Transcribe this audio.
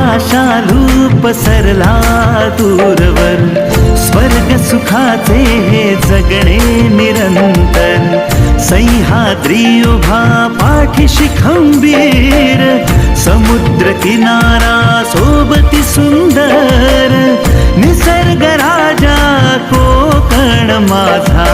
आशालू पसरला दूरवर, स्वर्ग सुखाचे हे जगणे निरंतर. सह्याद्री उभा पाठीशी खंबीर, समुद्र किनारा सोबती सुंदर. निसर्ग राजा कोकण माझा,